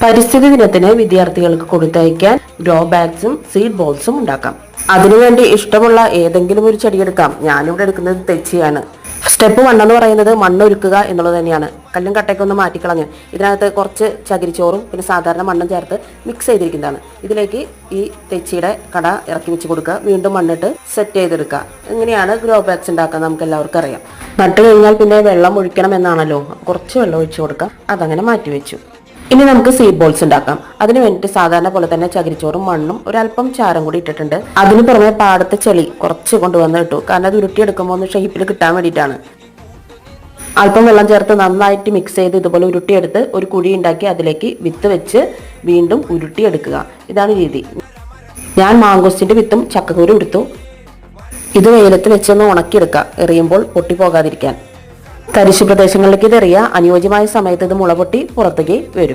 പരിസ്ഥിതി ദിനത്തിന് വിദ്യാർത്ഥികൾക്ക് കൊടുത്തയക്കാൻ ഗ്രോ ബാഗ്സും സീഡ് ബോൾസും ഉണ്ടാക്കാം. അതിനുവേണ്ടി ഇഷ്ടമുള്ള ഏതെങ്കിലും ഒരു ചെടി എടുക്കാം. ഞാനിവിടെ എടുക്കുന്നത് തെച്ചിയാണ്. സ്റ്റെപ്പ് 1 എന്ന് പറയുന്നത് മണ്ണൊരുക്കുക എന്നുള്ളത് തന്നെയാണ്. കല്ലും കട്ടയൊക്കെ ഒന്ന് മാറ്റിക്കളഞ്ഞ് ഇതിനകത്ത് കുറച്ച് ചകിരിച്ചോറും പിന്നെ സാധാരണ മണ്ണും ചേർത്ത് മിക്സ് ചെയ്തിരിക്കുന്നതാണ്. ഇതിലേക്ക് ഈ തെച്ചിയുടെ കട ഇറക്കി വെച്ച് കൊടുക്കുക. വീണ്ടും മണ്ണിട്ട് സെറ്റ് ചെയ്തെടുക്കുക. ഇങ്ങനെയാണ് ഗ്രോ ബാഗ്സ് ഉണ്ടാക്കുക. നമുക്ക് എല്ലാവർക്കും അറിയാം. നട്ട് കഴിഞ്ഞാൽ പിന്നെ വെള്ളം ഒഴിക്കണം എന്നാണല്ലോ. കുറച്ച് വെള്ളം ഒഴിച്ചു കൊടുക്കാം. അതങ്ങനെ മാറ്റി വെച്ചു. ഇനി നമുക്ക് സീഡ് ബോൾസ് ഉണ്ടാക്കാം. അതിന് വേണ്ടിയിട്ട് സാധാരണ പോലെ തന്നെ ചകിരിച്ചോറും മണ്ണും ഒരല്പം ചാരം കൂടി ഇട്ടിട്ടുണ്ട്. അതിന് പുറമെ പാടത്തെ ചെളി കുറച്ച് കൊണ്ടുവന്ന് ഇട്ടു. കാരണം അത് ഉരുട്ടിയെടുക്കുമ്പോൾ ഒന്ന് ഷേപ്പിൽ കിട്ടാൻ വേണ്ടിയിട്ടാണ്. അല്പം വെള്ളം ചേർത്ത് നന്നായിട്ട് മിക്സ് ചെയ്ത് ഇതുപോലെ ഉരുട്ടിയെടുത്ത് ഒരു കുഴി ഉണ്ടാക്കി അതിലേക്ക് വിത്ത് വെച്ച് വീണ്ടും ഉരുട്ടിയെടുക്കുക. ഇതാണ് രീതി. ഞാൻ മാങ്കോസ്റ്റിന്റെ വിത്തും ചക്കക്കുരു എടുത്തു. ഇത് വെയിലത്ത് വെച്ചൊന്ന് ഉണക്കിയെടുക്കുക, എറിയുമ്പോൾ പൊട്ടിപ്പോകാതിരിക്കാൻ. തരിശു പ്രദേശങ്ങളിലേക്ക് ഇത് എറിയുക. അനുയോജ്യമായ സമയത്ത് ഇത് മുളപൊട്ടി പുറത്തേക്ക് വരും.